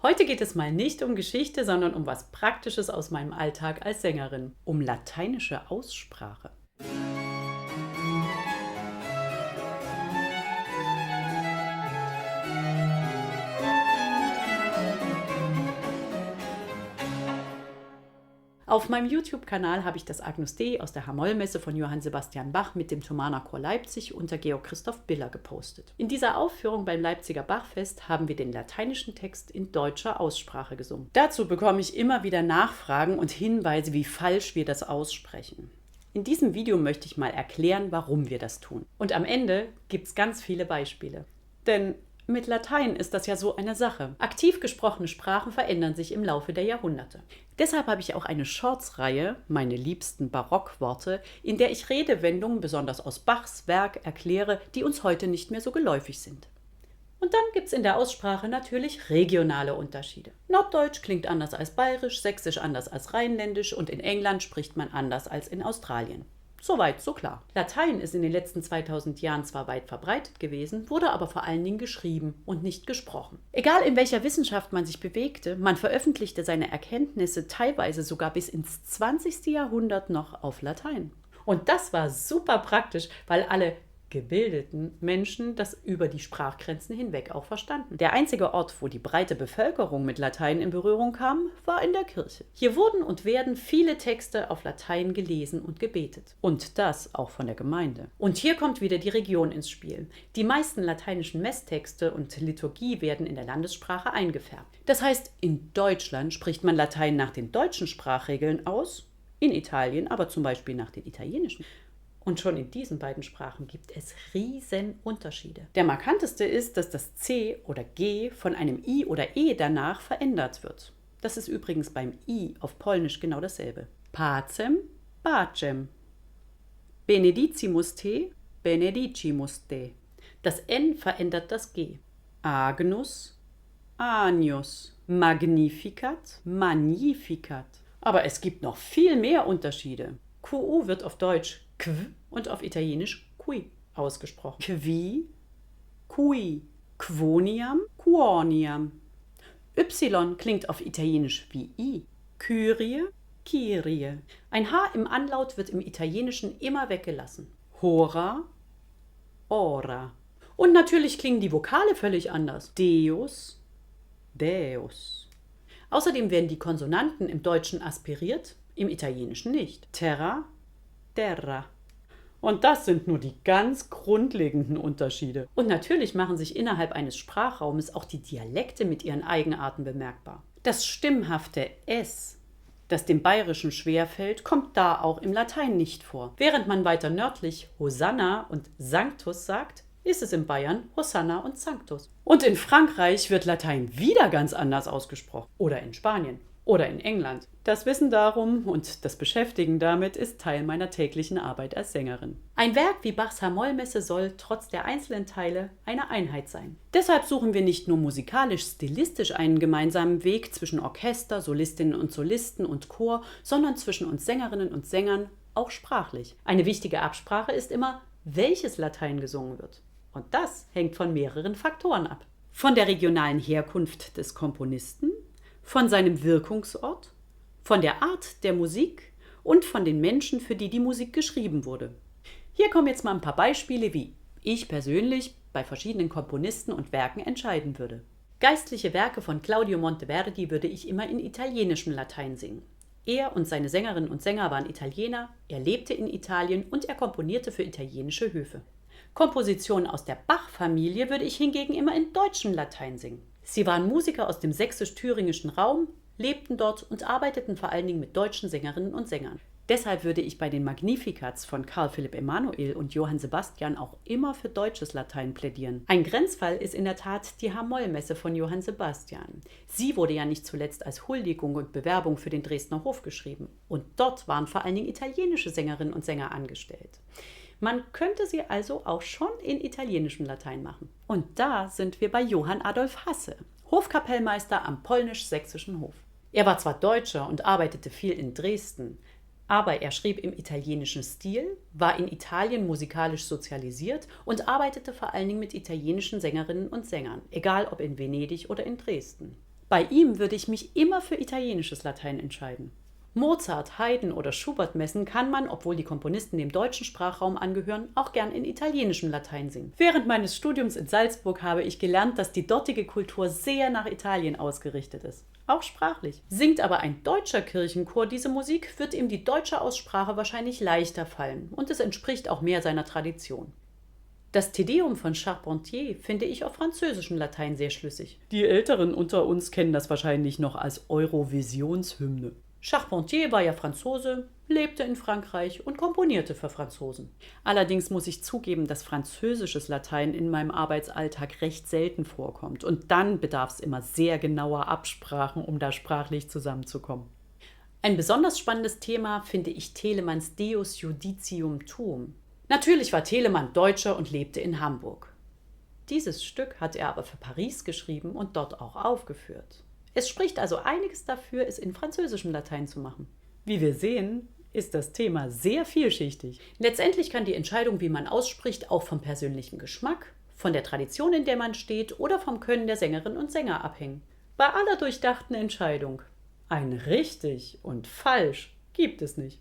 Heute geht es mal nicht um Geschichte, sondern um was Praktisches aus meinem Alltag als Sängerin, um lateinische Aussprache. Auf meinem YouTube-Kanal habe ich das Agnus Dei aus der H-Moll-Messe von Johann Sebastian Bach mit dem Thomaner Chor Leipzig unter Georg Christoph Biller gepostet. In dieser Aufführung beim Leipziger Bachfest haben wir den lateinischen Text in deutscher Aussprache gesungen. Dazu bekomme ich immer wieder Nachfragen und Hinweise, wie falsch wir das aussprechen. In diesem Video möchte ich mal erklären, warum wir das tun. Und am Ende gibt es ganz viele Beispiele. Denn mit Latein ist das ja so eine Sache. Aktiv gesprochene Sprachen verändern sich im Laufe der Jahrhunderte. Deshalb habe ich auch eine Shorts-Reihe, meine liebsten Barockworte, in der ich Redewendungen besonders aus Bachs Werk erkläre, die uns heute nicht mehr so geläufig sind. Und dann gibt es in der Aussprache natürlich regionale Unterschiede. Norddeutsch klingt anders als Bayerisch, Sächsisch anders als Rheinländisch und in England spricht man anders als in Australien. Soweit, so klar. Latein ist in den letzten 2000 Jahren zwar weit verbreitet gewesen, wurde aber vor allen Dingen geschrieben und nicht gesprochen. Egal in welcher Wissenschaft man sich bewegte, man veröffentlichte seine Erkenntnisse teilweise sogar bis ins 20. Jahrhundert noch auf Latein. Und das war super praktisch, weil alle gebildeten Menschen das über die Sprachgrenzen hinweg auch verstanden. Der einzige Ort, wo die breite Bevölkerung mit Latein in Berührung kam, war in der Kirche. Hier wurden und werden viele Texte auf Latein gelesen und gebetet. Und das auch von der Gemeinde. Und hier kommt wieder die Region ins Spiel. Die meisten lateinischen Messtexte und Liturgie werden in der Landessprache eingefärbt. Das heißt, in Deutschland spricht man Latein nach den deutschen Sprachregeln aus, in Italien aber zum Beispiel nach den italienischen. Und schon in diesen beiden Sprachen gibt es riesen Unterschiede. Der markanteste ist, dass das C oder G von einem I oder E danach verändert wird. Das ist übrigens beim I auf Polnisch genau dasselbe. Pacem, pacem. Benedicimus te, benedicimus te. Das N verändert das G. Agnus, agnus. Magnificat, magnificat. Aber es gibt noch viel mehr Unterschiede. QU wird auf Deutsch Qu und auf Italienisch Qui ausgesprochen. Qui, Qui, Quoniam, Quoniam. Y klingt auf Italienisch wie I. Kyrie, Kyrie. Ein H im Anlaut wird im Italienischen immer weggelassen. Hora, Ora. Und natürlich klingen die Vokale völlig anders. Deus, Deus. Außerdem werden die Konsonanten im Deutschen aspiriert, im Italienischen nicht. Terra, terra. Und das sind nur die ganz grundlegenden Unterschiede. Und natürlich machen sich innerhalb eines Sprachraumes auch die Dialekte mit ihren Eigenarten bemerkbar. Das stimmhafte S, das dem Bayerischen schwerfällt, kommt da auch im Latein nicht vor. Während man weiter nördlich Hosanna und Sanctus sagt, ist es in Bayern Hosanna und Sanctus. Und in Frankreich wird Latein wieder ganz anders ausgesprochen. Oder in Spanien. Oder in England. Das Wissen darum und das Beschäftigen damit ist Teil meiner täglichen Arbeit als Sängerin. Ein Werk wie Bachs H-Moll-Messe soll trotz der einzelnen Teile eine Einheit sein. Deshalb suchen wir nicht nur musikalisch-stilistisch einen gemeinsamen Weg zwischen Orchester, Solistinnen und Solisten und Chor, sondern zwischen uns Sängerinnen und Sängern auch sprachlich. Eine wichtige Absprache ist immer, welches Latein gesungen wird. Und das hängt von mehreren Faktoren ab. Von der regionalen Herkunft des Komponisten, von seinem Wirkungsort, von der Art der Musik und von den Menschen, für die die Musik geschrieben wurde. Hier kommen jetzt mal ein paar Beispiele, wie ich persönlich bei verschiedenen Komponisten und Werken entscheiden würde. Geistliche Werke von Claudio Monteverdi würde ich immer in italienischem Latein singen. Er und seine Sängerinnen und Sänger waren Italiener, er lebte in Italien und er komponierte für italienische Höfe. Kompositionen aus der Bach-Familie würde ich hingegen immer in deutschem Latein singen. Sie waren Musiker aus dem sächsisch-thüringischen Raum, lebten dort und arbeiteten vor allen Dingen mit deutschen Sängerinnen und Sängern. Deshalb würde ich bei den Magnificats von Karl Philipp Emanuel und Johann Sebastian auch immer für deutsches Latein plädieren. Ein Grenzfall ist in der Tat die H-Moll-Messe von Johann Sebastian. Sie wurde ja nicht zuletzt als Huldigung und Bewerbung für den Dresdner Hof geschrieben. Und dort waren vor allen Dingen italienische Sängerinnen und Sänger angestellt. Man könnte sie also auch schon in italienischem Latein machen. Und da sind wir bei Johann Adolf Hasse, Hofkapellmeister am polnisch-sächsischen Hof. Er war zwar Deutscher und arbeitete viel in Dresden, aber er schrieb im italienischen Stil, war in Italien musikalisch sozialisiert und arbeitete vor allen Dingen mit italienischen Sängerinnen und Sängern, egal ob in Venedig oder in Dresden. Bei ihm würde ich mich immer für italienisches Latein entscheiden. Mozart, Haydn oder Schubert-Messen kann man, obwohl die Komponisten dem deutschen Sprachraum angehören, auch gern in italienischem Latein singen. Während meines Studiums in Salzburg habe ich gelernt, dass die dortige Kultur sehr nach Italien ausgerichtet ist. Auch sprachlich. Singt aber ein deutscher Kirchenchor diese Musik, wird ihm die deutsche Aussprache wahrscheinlich leichter fallen und es entspricht auch mehr seiner Tradition. Das Te Deum von Charpentier finde ich auf französischem Latein sehr schlüssig. Die Älteren unter uns kennen das wahrscheinlich noch als Eurovisionshymne. Charpentier war ja Franzose, lebte in Frankreich und komponierte für Franzosen. Allerdings muss ich zugeben, dass französisches Latein in meinem Arbeitsalltag recht selten vorkommt und dann bedarf es immer sehr genauer Absprachen, um da sprachlich zusammenzukommen. Ein besonders spannendes Thema finde ich Telemanns Deus Judicium Tuum. Natürlich war Telemann Deutscher und lebte in Hamburg. Dieses Stück hat er aber für Paris geschrieben und dort auch aufgeführt. Es spricht also einiges dafür, es in französischem Latein zu machen. Wie wir sehen, ist das Thema sehr vielschichtig. Letztendlich kann die Entscheidung, wie man ausspricht, auch vom persönlichen Geschmack, von der Tradition, in der man steht oder vom Können der Sängerinnen und Sänger abhängen. Bei aller durchdachten Entscheidung. Ein richtig und falsch gibt es nicht.